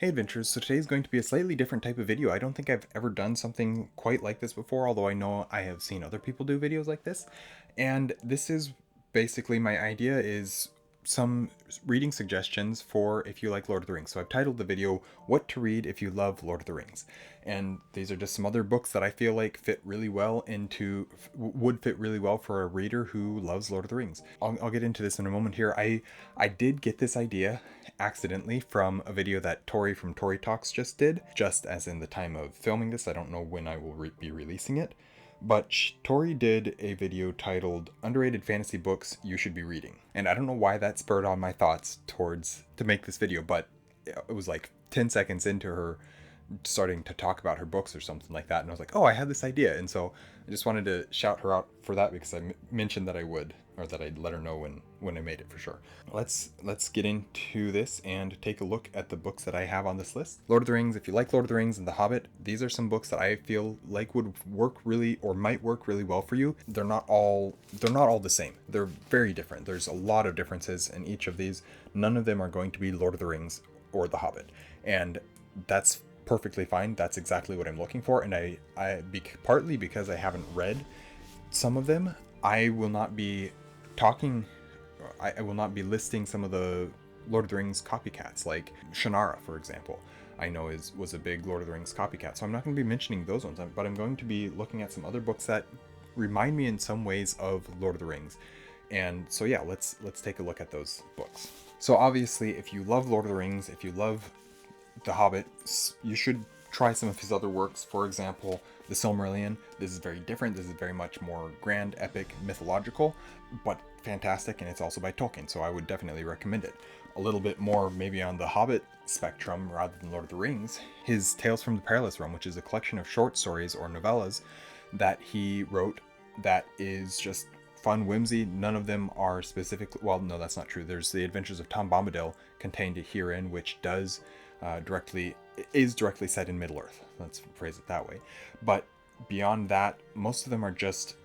Hey adventurers, so today's going to be a slightly different type of video. I don't think I've ever done something quite like this before, although I know I have seen other people do videos like this. And this is basically my idea is some reading suggestions for if you like Lord of the Rings. So I've titled the video, What to Read If You Love Lord of the Rings. And these are just some other books that I feel like would fit really well for a reader who loves Lord of the Rings. I'll get into this in a moment here. I did get this idea accidentally from a video that Tori from Tori Talks just did, just as in the time of filming this. I don't know when I will be releasing it. But Tori did a video titled Underrated Fantasy Books You Should Be Reading. And I don't know why that spurred on my thoughts to make this video, but it was like 10 seconds into her starting to talk about her books or something like that, and I was like, oh, I had this idea. And so I just wanted to shout her out for that because I mentioned that I would, or that I'd let her know when I made it for sure. Let's get into this and take a look at the books that I have on this list. Lord of the Rings. If you like Lord of the Rings and The Hobbit, these are some books that I feel like would work really, or might work really well for you. They're not all the same. They're very different. There's a lot of differences in each of these. None of them are going to be Lord of the Rings or The Hobbit, and that's perfectly fine. That's exactly what I'm looking for. And partly because I haven't read some of them, I will not be talking, I will not be listing some of the Lord of the Rings copycats, like Shannara, for example. I know was a big Lord of the Rings copycat, so I'm not going to be mentioning those ones, but I'm going to be looking at some other books that remind me in some ways of Lord of the Rings. And so yeah, let's take a look at those books. So obviously, if you love Lord of the Rings, if you love The Hobbit, you should try some of his other works. For example, The Silmarillion. This is very different. This is very much more grand, epic, mythological, but fantastic, and it's also by Tolkien, so I would definitely recommend it. A little bit more maybe on the Hobbit spectrum rather than Lord of the Rings, his Tales from the Perilous Realm, which is a collection of short stories or novellas that he wrote that is just fun whimsy. None of them are specifically, well, no, that's not true. There's The Adventures of Tom Bombadil contained herein, which is directly set in Middle Earth. Let's phrase it that way. But beyond that, most of them are just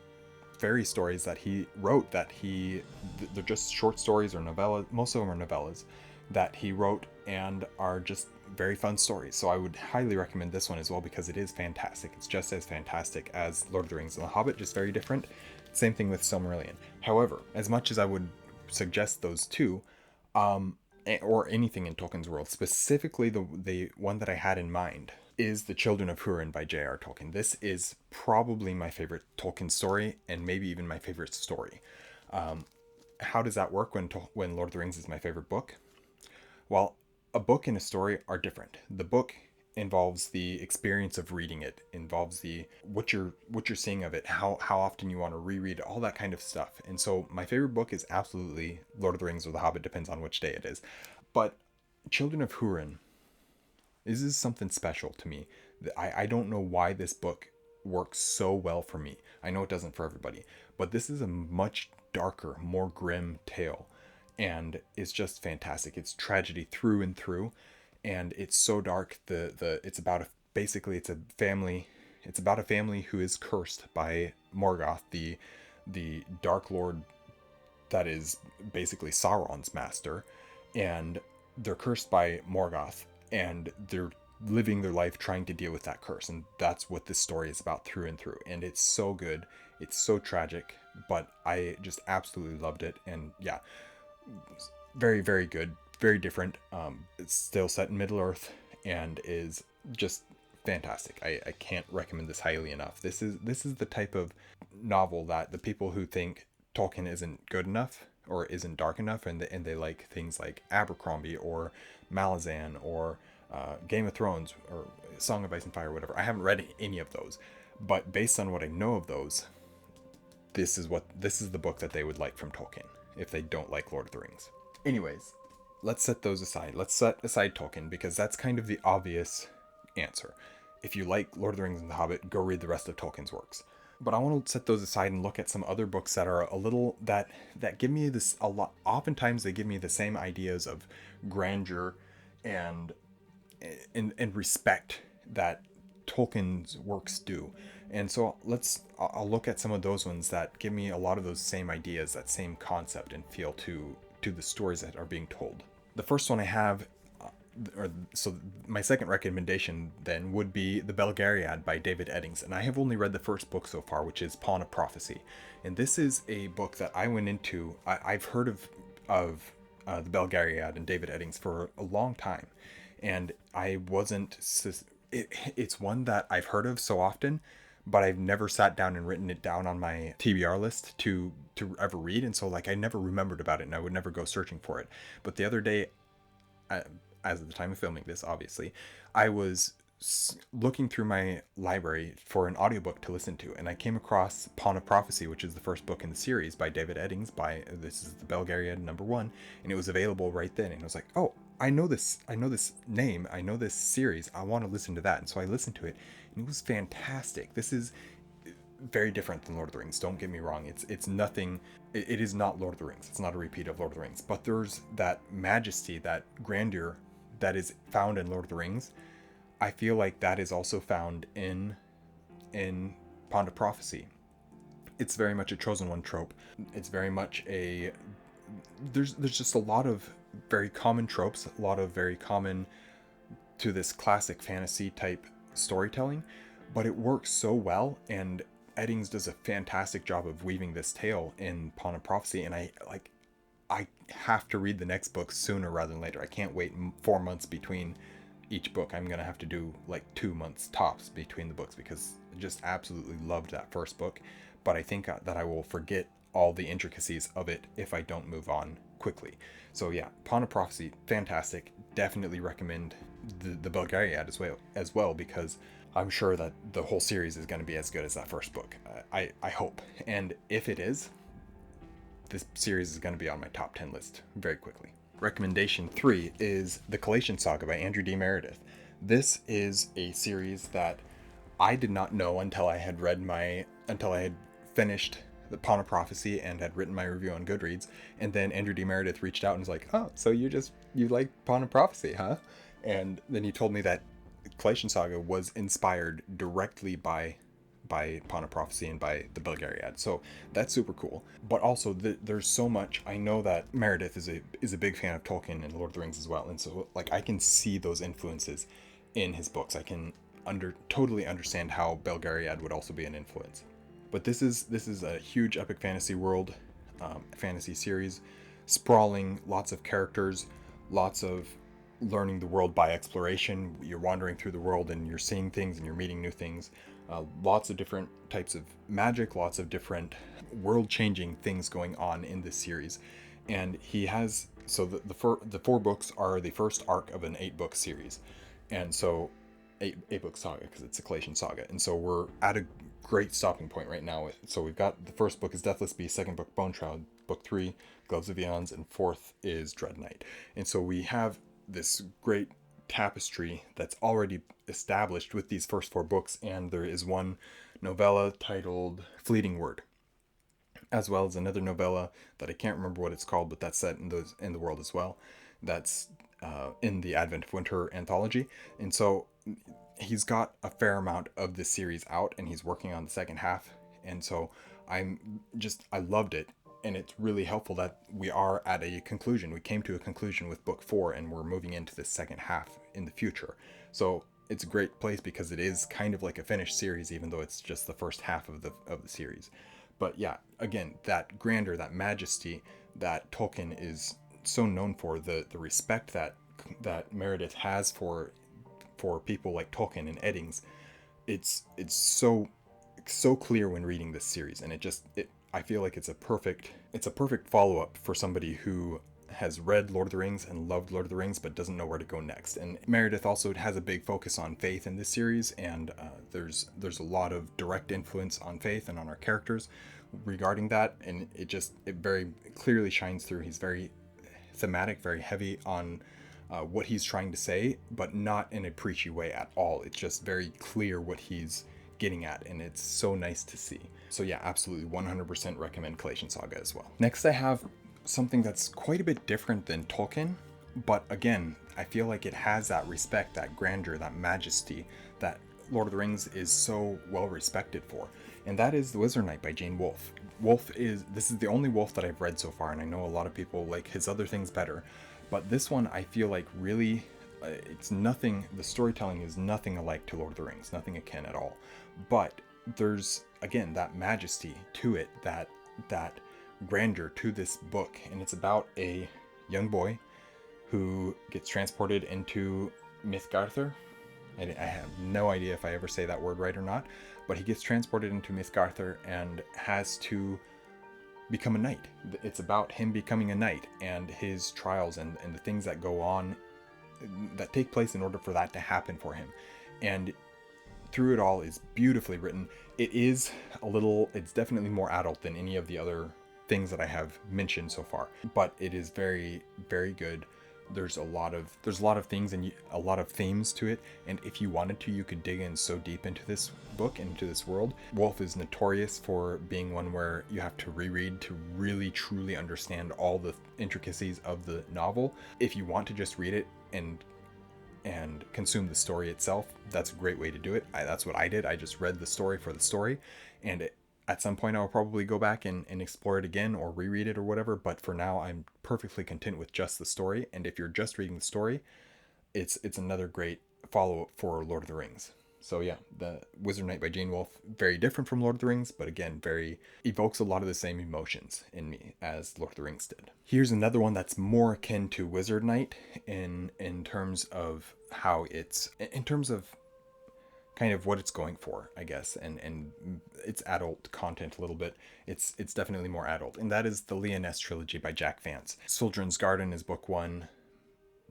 fairy stories that he wrote. They're just short stories or novellas. Most of them are novellas that he wrote and are just very fun stories. So I would highly recommend this one as well because it is fantastic. It's just as fantastic as Lord of the Rings and The Hobbit, just very different. Same thing with Silmarillion. However, as much as I would suggest those two, or anything in Tolkien's world, specifically the one that I had in mind is The Children of Húrin by J.R. Tolkien. This is probably my favorite Tolkien story, and maybe even my favorite story. How does that work when Lord of the Rings is my favorite book? Well, a book and a story are different. The book involves the experience of reading it, involves the what you're seeing of it, how often you want to reread it, all that kind of stuff. And so my favorite book is absolutely Lord of the Rings or The Hobbit, depends on which day it is. But Children of Húrin, this is something special to me. I don't know why this book works so well for me. I know it doesn't for everybody, but this is a much darker, more grim tale, and it's just fantastic. It's tragedy through and through, and it's so dark. It's about basically it's a family. It's about a family who is cursed by Morgoth, the Dark Lord that is basically Sauron's master, and they're cursed by Morgoth, and they're living their life trying to deal with that curse. And that's what this story is about through and through. And it's so good. It's so tragic, but I just absolutely loved it. And yeah, very, very good, very different. It's still set in Middle Earth and is just fantastic. I can't recommend this highly enough. This is the type of novel that the people who think Tolkien isn't good enough or isn't dark enough, and they like things like Abercrombie or Malazan or Game of Thrones or Song of Ice and Fire, or whatever. I haven't read any of those, but based on what I know of those, this is the book that they would like from Tolkien if they don't like Lord of the Rings. Anyways, let's set those aside. Let's set aside Tolkien because that's kind of the obvious answer. If you like Lord of the Rings and The Hobbit, go read the rest of Tolkien's works. But I want to set those aside and look at some other books that are a little that give me this a lot. Oftentimes they give me the same ideas of grandeur and respect that Tolkien's works do. And so I'll look at some of those ones that give me a lot of those same ideas, that same concept and feel to the stories that are being told. The first one I have so my second recommendation then would be The Belgariad by David Eddings, and I have only read the first book so far, which is Pawn of Prophecy. And this is a book that I went into. I've heard of The Belgariad and David Eddings for a long time, and I wasn't. It's one that I've heard of so often, but I've never sat down and written it down on my TBR list to ever read, and so like I never remembered about it, and I would never go searching for it. But the other day, as of the time of filming this, obviously, I was looking through my library for an audiobook to listen to, and I came across Pawn of Prophecy, which is the first book in the series by David Eddings. This is the Belgariad #1, and it was available right then. And I was like, oh, I know this name, I know this series. I want to listen to that, and so I listened to it, and it was fantastic. This is very different than Lord of the Rings. Don't get me wrong. It's nothing. It is not Lord of the Rings. It's not a repeat of Lord of the Rings. But there's that majesty, that grandeur that is found in Lord of the Rings. I feel like that is also found in Pawn of Prophecy. It's very much a chosen one trope. It's very much a there's just a lot of very common tropes, a lot of very common to this classic fantasy type storytelling, but it works so well, and Eddings does a fantastic job of weaving this tale in Pawn of Prophecy, and I have to read the next book sooner rather than later. I can't wait 4 months between each book. I'm gonna have to do like 2 months tops between the books, because I just absolutely loved that first book, but I think that I will forget all the intricacies of it if I don't move on quickly. So yeah, Pawn of Prophecy, fantastic. Definitely recommend the Belgariad as well, because I'm sure that the whole series is going to be as good as that first book. I hope. And if it is, this series is going to be on my top 10 list very quickly. Recommendation 3 is The Calian Saga by Andrew D. Meredith. This is a series that I did not know until I had finished the Pawn of Prophecy and had written my review on Goodreads. And then Andrew D. Meredith reached out and was like, oh, so you like Pawn of Prophecy, huh? And then he told me that Calian Saga was inspired directly by Pawn of Prophecy and by the Belgariad. So that's super cool. But also there's so much. I know that Meredith is a big fan of Tolkien and Lord of the Rings as well. And so like I can see those influences in his books. I can totally understand how Belgariad would also be an influence. But this is a huge epic fantasy world, fantasy series, sprawling, lots of characters, lots of learning the world by exploration. You're wandering through the world and you're seeing things and you're meeting new things. Lots of different types of magic, lots of different world-changing things going on in this series. And he has, so the 4 books are the first arc of an 8-book series. And so 8-book saga, because it's a Calian Saga. And so we're at a great stopping point right now. So we've got the first book is Deathless Beast, second book Bone Shroud, book 3 Gloves of Eons, and 4th is Dread Knight. And so we have this great tapestry that's already established with these first 4 books, and there is one novella titled Fleeting Word, as well as another novella that I can't remember what it's called, but that's set in the world as well. That's in the Advent of Winter anthology. And so he's got a fair amount of this series out, and he's working on the second half. And so I loved it. And it's really helpful that we are at a conclusion. We came to a conclusion with book 4, and we're moving into the second half in the future. So it's a great place because it is kind of like a finished series, even though it's just the first half of the series. But yeah, again, that grandeur, that majesty that Tolkien is so known for, the respect that Meredith has for people like Tolkien and Eddings, it's so clear when reading this series, and I feel like it's a perfect follow-up for somebody who has read Lord of the Rings and loved Lord of the Rings but doesn't know where to go next. And Meredith also has a big focus on faith in this series, and there's a lot of direct influence on faith and on our characters regarding that, and it very clearly shines through. He's very thematic, very heavy on what he's trying to say, but not in a preachy way at all. It's just very clear what he's getting at, and it's so nice to see. So yeah, absolutely 100% recommend Calian Saga as well. Next I have something that's quite a bit different than Tolkien, but again, I feel like it has that respect, that grandeur, that majesty that Lord of the Rings is so well respected for, and that is The Wizard Knight by Jane Wolfe. This is the only Wolfe that I've read so far, and I know a lot of people like his other things better, but this one I feel like really it's nothing, the storytelling is nothing alike to Lord of the Rings, nothing akin at all. But there's, again, that majesty to it, that grandeur to this book. And it's about a young boy who gets transported into Mythgarther. I have no idea if I ever say that word right or not, but he gets transported into Mythgarther and has to become a knight. It's about him becoming a knight and his trials and the things that go on, that take place in order for that to happen for him. And through it all is beautifully written. It is it's definitely more adult than any of the other things that I have mentioned so far, but it is very, very good. There's a lot of things and a lot of themes to it, and if you wanted to, you could dig in so deep into this book, into this world. Wolf is notorious for being one where you have to reread to really truly understand all the intricacies of the novel. If you want to just read it and consume the story itself, that's a great way to do it. That's what I did. I just read the story for the story, and at some point I'll probably go back and explore it again or reread it or whatever, but for now I'm perfectly content with just the story. And if you're just reading the story, it's another great follow-up for Lord of the Rings. So yeah, the Wizard Knight by Gene Wolfe, very different from Lord of the Rings, but again, very evokes a lot of the same emotions in me as Lord of the Rings did. Here's another one that's more akin to Wizard Knight in terms of how it's, in terms of kind of what it's going for, I guess, and its adult content a little bit. It's definitely more adult, and that is the Lyonesse trilogy by Jack Vance. Soldier's Garden is book 1,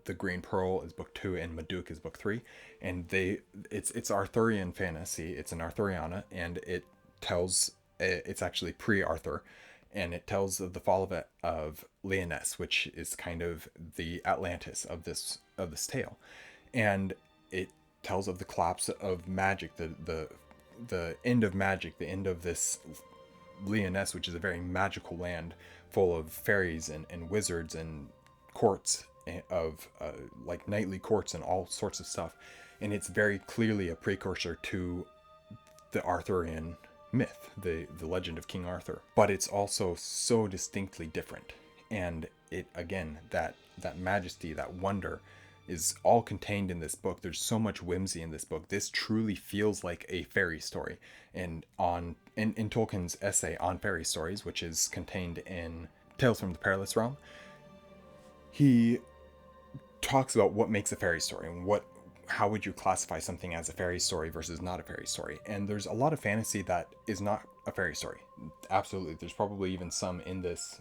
The Green Pearl is book 2, and Madook is book 3. And it's Arthurian fantasy. It's an Arthuriana, and it tells, it's actually pre-Arthur, and it tells of the fall of Lyonesse, which is kind of the Atlantis of this tale. And it tells of the collapse of magic, the end of magic, the end of this Lyonesse, which is a very magical land full of fairies and wizards and courts of like knightly courts and all sorts of stuff. And it's very clearly a precursor to the Arthurian myth, the legend of King Arthur. But it's also so distinctly different. And it, again, that majesty, that wonder is all contained in this book. There's so much whimsy in this book. This truly feels like a fairy story. And in Tolkien's essay on fairy stories, which is contained in Tales from the Perilous Realm, he talks about what makes a fairy story and how would you classify something as a fairy story versus not a fairy story. And there's a lot of fantasy that is not a fairy story. Absolutely. There's probably even some in this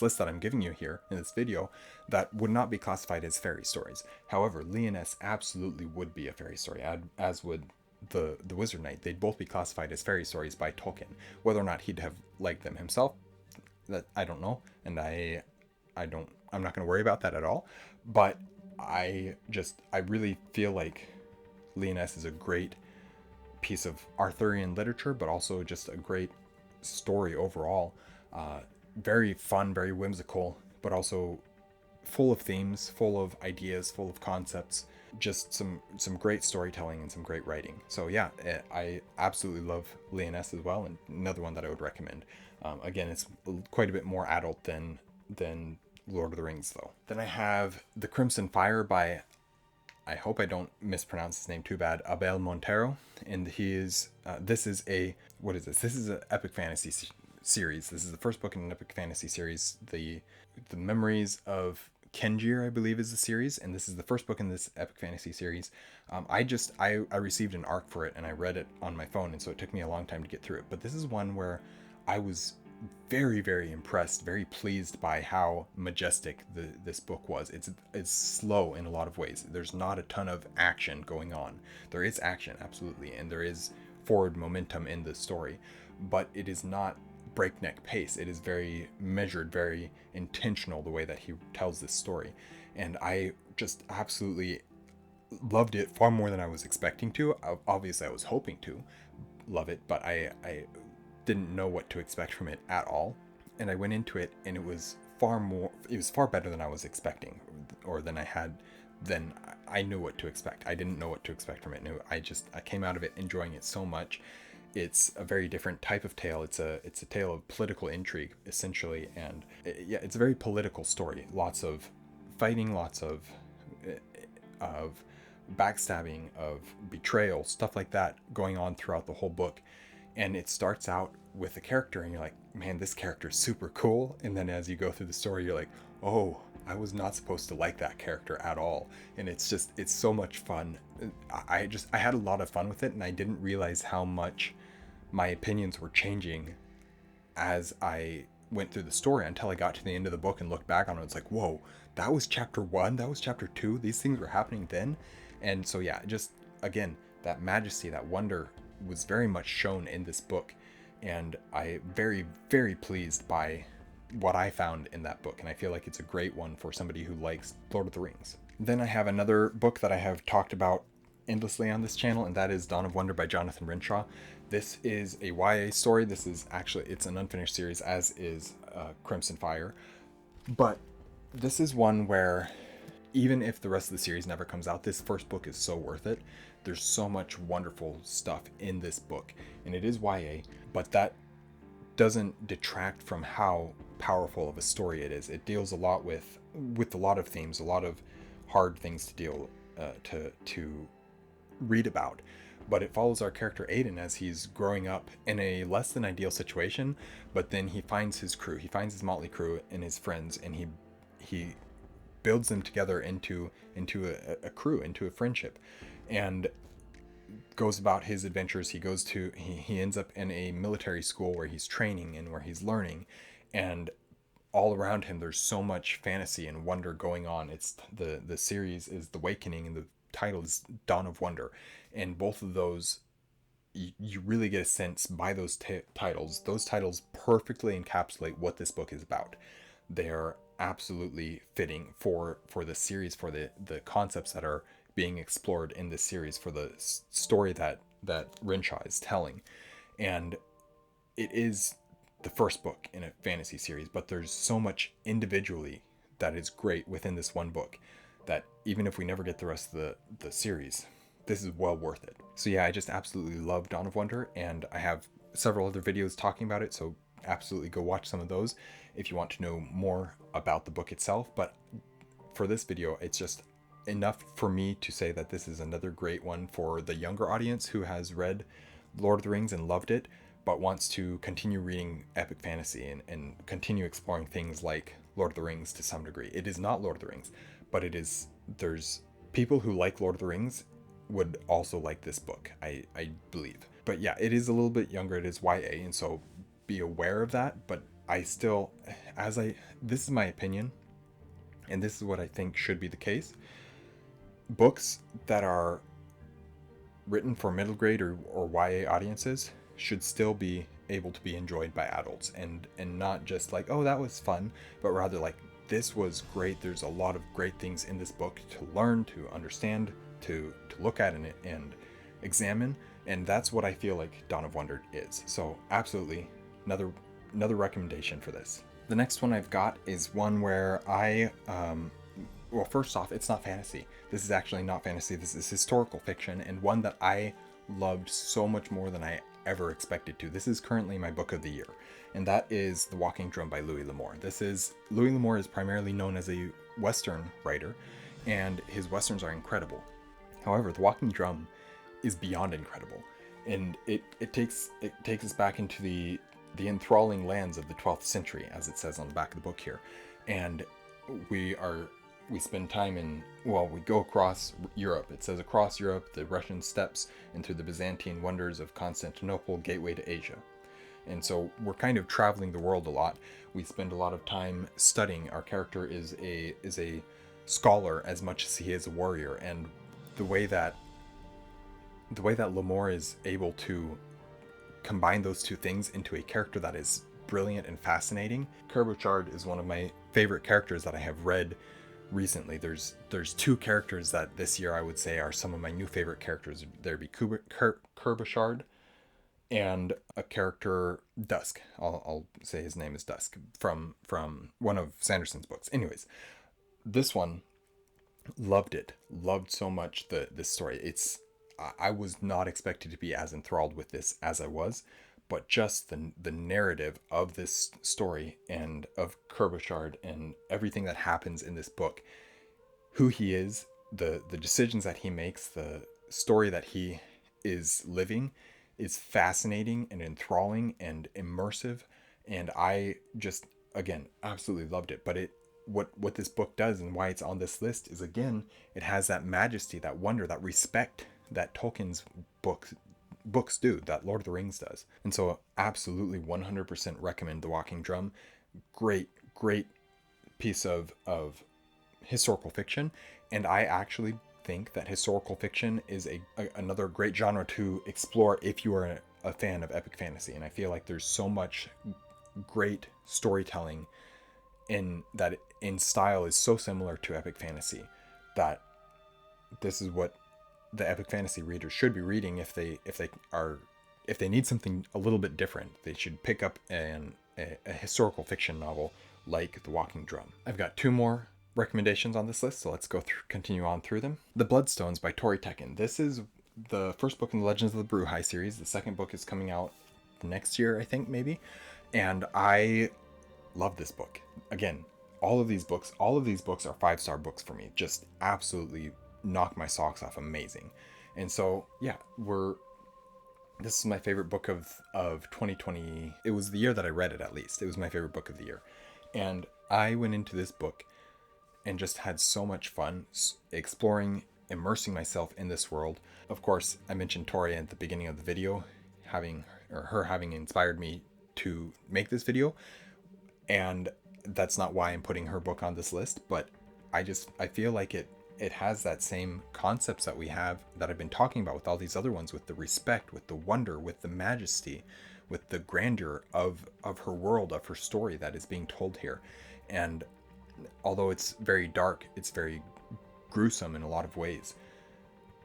list that I'm giving you here in this video that would not be classified as fairy stories. However, Lyonesse absolutely would be a fairy story, as would the Wizard Knight. They'd both be classified as fairy stories by Tolkien. Whether or not he'd have liked them himself, that I don't know, and I'm not going to worry about that at all. But I really feel like Lyonesse is a great piece of Arthurian literature, but also just a great story overall. Very fun, very whimsical, but also full of themes, full of ideas, full of concepts. Just some great storytelling and some great writing. So yeah, I absolutely love Lyonesse as well, and another one that I would recommend. Again, it's quite a bit more adult than Lord of the Rings, though. Then I have The Crimson Fire by, I hope I don't mispronounce his name too bad, Abel Montero. And he is, this is a, what is this? This is an epic fantasy series. This is the first book in an epic fantasy series. The Memories of Kenjir, I believe, is the series, and this is the first book in this epic fantasy series. I received an ARC for it, and I read it on my phone, and so it took me a long time to get through it. But this is one where I was very, very impressed, very pleased by how majestic this book was. It's slow in a lot of ways. There's not a ton of action going on. There is action, absolutely, and there is forward momentum in the story, but it is not breakneck pace. It is very measured, very intentional, the way that he tells this story. And I just absolutely loved it far more than I was expecting to. Obviously, I was hoping to love it, but I didn't know what to expect from it at all. And I went into it, and it was far better than I was expecting, or than I knew what to expect. I didn't know what to expect from it. And I came out of it enjoying it so much. It's a very different type of tale. It's a tale of political intrigue, essentially, and it's a very political story. Lots of fighting, lots of of backstabbing, of betrayal, stuff like that going on throughout the whole book. And it starts out with a character and you're like, man, this character is super cool. And then as you go through the story, you're like, oh, I was not supposed to like that character at all. And it's so much fun. I had a lot of fun with it, and I didn't realize how much my opinions were changing as I went through the story until I got to the end of the book and looked back on it. It's like, whoa, that was chapter 1, that was chapter 2, these things were happening then. And so yeah, just again, that majesty, that wonder was very much shown in this book, and I very, very pleased by what I found in that book, and I feel like it's a great one for somebody who likes Lord of the Rings. Then I have another book that I have talked about endlessly on this channel, and that is Dawn of Wonder by Jonathan Renshaw. This is a YA story. This is actually, it's an unfinished series, as is Crimson Fire. But this is one where even if the rest of the series never comes out, this first book is so worth it. There's so much wonderful stuff in this book, and it is YA, but that doesn't detract from how powerful of a story it is. It deals a lot with a lot of themes, a lot of hard things to deal to read about. But it follows our character Aiden as he's growing up in a less than ideal situation, but then he finds his crew, he finds his motley crew and his friends, and he builds them together into a crew, into a friendship, and goes about his adventures. He ends up in a military school where he's training and where he's learning, and all around him there's so much fantasy and wonder going on. It's the series is The Awakening, and the title is Dawn of Wonder, and both of those, you really get a sense by those titles. Those titles perfectly encapsulate what this book is about. They're absolutely fitting for the series, for the concepts that are being explored in this series, for the story that Renshaw is telling. And it is the first book in a fantasy series, but there's so much individually that is great within this one book that even if we never get the rest of the series, this is well worth it. So yeah, I just absolutely love Dawn of Wonder, and I have several other videos talking about it, so absolutely go watch some of those if you want to know more about the book itself. But for this video, it's just enough for me to say that this is another great one for the younger audience who has read Lord of the Rings and loved it, but wants to continue reading epic fantasy and continue exploring things like Lord of the Rings to some degree. It is not Lord of the Rings, but it is, there's people who like Lord of the Rings would also like this book, I believe. But yeah, it is a little bit younger, it is YA, and so be aware of that. But I still, this is my opinion, and this is what I think should be the case. Books that are written for middle grade or YA audiences should still be able to be enjoyed by adults, and not just like, oh, that was fun, but rather like, this was great. There's a lot of great things in this book to learn, to understand, to look at and examine, and that's what I feel like Dawn of Wonder is. So absolutely another recommendation for this. The next one I've got is one where well, first off, it's not fantasy. This is actually not fantasy. This is historical fiction, and one that I loved so much more than I ever expected to. This is currently my book of the year, and that is The Walking Drum by Louis L'Amour. Louis L'Amour is primarily known as a Western writer, and his Westerns are incredible. However, The Walking Drum is beyond incredible, and it takes us back into the enthralling lands of the 12th century, as it says on the back of the book here. And we spend time we go across Europe. It says across Europe, the Russian steppes, and through the Byzantine wonders of Constantinople, gateway to Asia. And so we're kind of traveling the world a lot. We spend a lot of time studying. Our character is a scholar as much as he is a warrior, and the way that L'Amour is able to combine those two things into a character that is brilliant and fascinating. Kerbochard is one of my favorite characters that I have read recently. There's two characters that this year I would say are some of my new favorite characters. There'd be Kerbochard and a character, Dusk. I'll say his name is Dusk from one of Sanderson's books. Anyways, this one, loved so much this story. I was not expected to be as enthralled with this as I was, but just the narrative of this story and of Kerbochard and everything that happens in this book, who he is, the decisions that he makes, the story that he is living is fascinating and enthralling and immersive. And I just, again, absolutely loved it. But what this book does and why it's on this list is, again, it has that majesty, that wonder, that respect that Tolkien's books do, that Lord of the Rings does. And so absolutely 100% recommend The Walking Drum. Great piece of historical fiction. And I actually think that historical fiction is another great genre to explore if you are a fan of epic fantasy. And I feel like there's so much great storytelling in style is so similar to epic fantasy that this is what the epic fantasy readers should be reading. If they need something a little bit different, they should pick up a historical fiction novel like The Walking Drum. I've got 2 more recommendations on this list, so let's continue on through them. The Bloodstones by Tori Tekken. This is the first book in the Legends of the Bruhai series. The second book is coming out next year, I think, maybe. And I love this book. Again, all of these books are 5-star books for me. Just absolutely knock my socks off. Amazing. And so, yeah, this is my favorite book of 2020. It was the year that I read it, at least. It was my favorite book of the year. And I went into this book and just had so much fun exploring, immersing myself in this world. Of course, I mentioned Tori at the beginning of the video, her having inspired me to make this video. And that's not why I'm putting her book on this list, but I feel like it has that same concepts that we have, that I've been talking about with all these other ones, with the respect, with the wonder, with the majesty, with the grandeur of her world, of her story that is being told here. And although it's very dark, it's very gruesome in a lot of ways,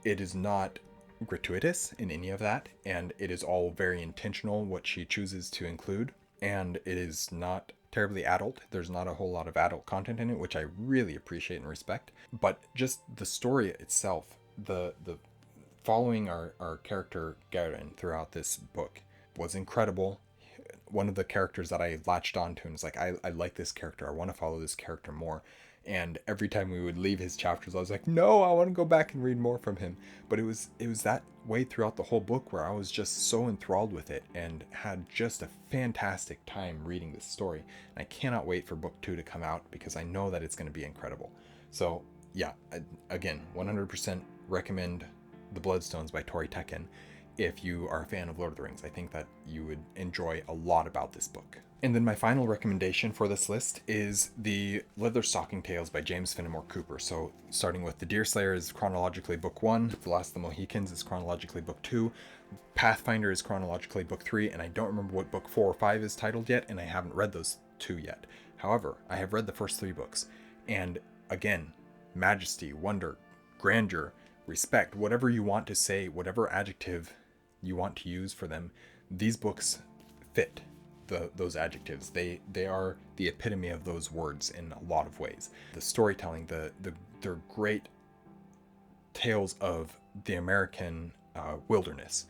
it is not gratuitous in any of that, and it is all very intentional what she chooses to include, and it is not terribly adult. There's not a whole lot of adult content in it, which I really appreciate and respect. But just the story itself, the following our character Garen throughout this book was incredible. One of the characters that I latched onto and was like, I like this character. I want to follow this character more. And every time we would leave his chapters, I was like, no, I want to go back and read more from him. But it was that way throughout the whole book, where I was just so enthralled with it and had just a fantastic time reading this story. And I cannot wait for book 2 to come out, because I know that it's going to be incredible. So yeah, again, 100% recommend The Bloodstones by Tori Tekken. If you are a fan of Lord of the Rings, I think that you would enjoy a lot about this book. And then my final recommendation for this list is the Leatherstocking Tales by James Fenimore Cooper. So starting with The Deerslayer is chronologically book 1, The Last of the Mohicans is chronologically book 2, Pathfinder is chronologically book 3, and I don't remember what book 4 or 5 is titled yet, and I haven't read those 2 yet. However, I have read the first 3 books, and again, majesty, wonder, grandeur, respect, whatever you want to say, whatever adjective you want to use for them, these books fit those adjectives. They are the epitome of those words in a lot of ways. The storytelling, they're great tales of the American wilderness,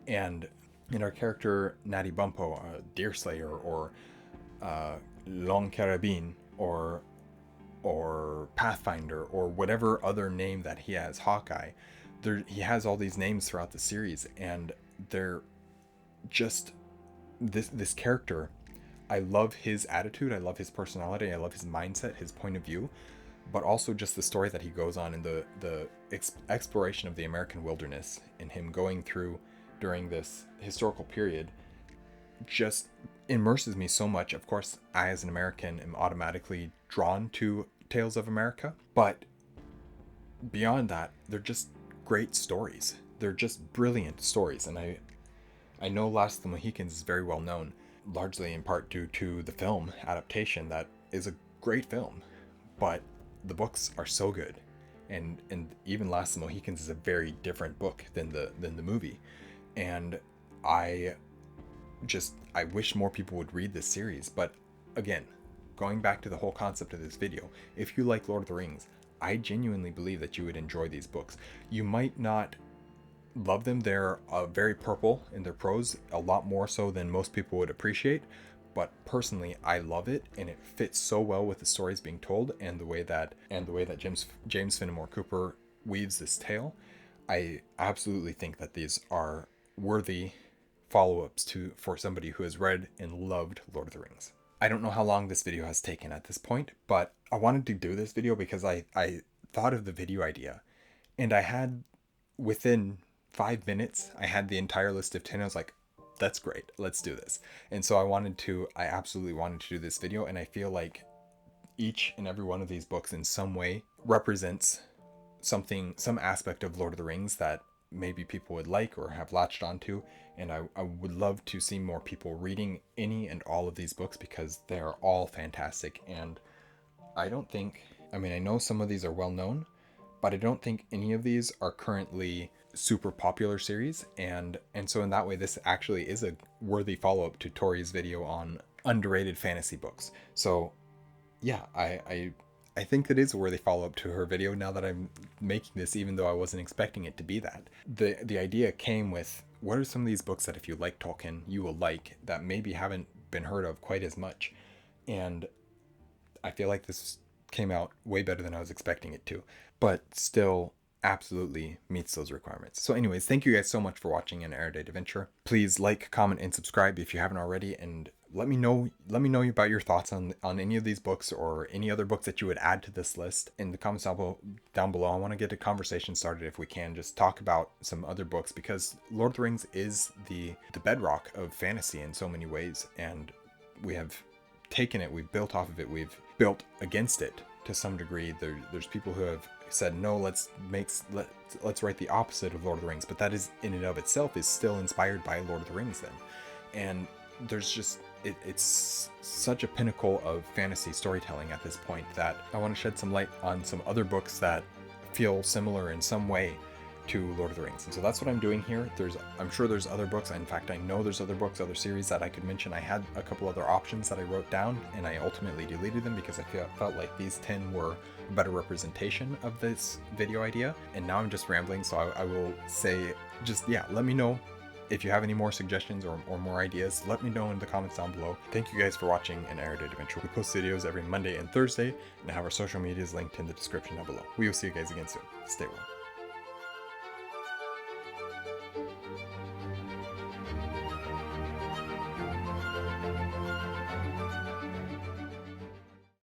and in our character Natty Bumppo, Deerslayer, or Long Carabine, or Pathfinder, or whatever other name that he has, Hawkeye. He has all these names throughout the series, and they're just this character. I love his attitude, I love his personality, I love his mindset, his point of view, but also just the story that he goes on, and the exploration of the American wilderness, and him going through during this historical period just immerses me so much. Of course, I as an American am automatically drawn to Tales of America, but beyond that, they're just great stories. They're just brilliant stories. And I know Last of the Mohicans is very well known, largely in part due to the film adaptation that is a great film, but the books are so good. And even Last of the Mohicans is a very different book than the movie. And I wish more people would read this series. But again, going back to the whole concept of this video, if you like Lord of the Rings, I genuinely believe that you would enjoy these books. You might not love them. They're very purple in their prose, a lot more so than most people would appreciate. But personally, I love it, and it fits so well with the stories being told, and the way that James Fenimore Cooper weaves this tale, I absolutely think that these are worthy follow-ups to for somebody who has read and loved Lord of the Rings. I don't know how long this video has taken at this point, but I wanted to do this video because I thought of the video idea, and I had, within 5 minutes, I had the entire list of 10. I was like, that's great, let's do this. And so I absolutely wanted to do this video, and I feel like each and every one of these books in some way represents some aspect of Lord of the Rings that maybe people would like or have latched onto. And I would love to see more people reading any and all of these books because they are all fantastic. And I know some of these are well known, but I don't think any of these are currently super popular series. And so in that way, this actually is a worthy follow-up to Tori's video on underrated fantasy books. So yeah, I think it is a worthy follow-up to her video now that I'm making this, even though I wasn't expecting it to be that. The idea came with, what are some of these books that if you like Tolkien, you will like, that maybe haven't been heard of quite as much? And I feel like this came out way better than I was expecting it to, but still absolutely meets those requirements. So anyways, thank you guys so much for watching an Erudite Adventure. Please like, comment, and subscribe if you haven't already, and let me know about your thoughts on any of these books or any other books that you would add to this list in the comments down below. I want to get a conversation started if we can, just talk about some other books, because Lord of the Rings is the bedrock of fantasy in so many ways, and we have taken it, we've built off of it, we've built against it to some degree. There's people who have said, no, let's write the opposite of Lord of the Rings, but that is in and of itself is still inspired by Lord of the Rings then. And there's just, it's such a pinnacle of fantasy storytelling at this point that I want to shed some light on some other books that feel similar in some way to Lord of the Rings. And so that's what I'm doing here. I'm sure there's other books. In fact, I know there's other books, other series that I could mention. I had a couple other options that I wrote down, and I ultimately deleted them because I felt like these 10 were a better representation of this video idea. And now I'm just rambling, so I will say, just, yeah, let me know if you have any more suggestions or more ideas. Let me know in the comments down below. Thank you guys for watching an Erudite Adventure. We post videos every Monday and Thursday, and have our social medias linked in the description down below. We will see you guys again soon. Stay well.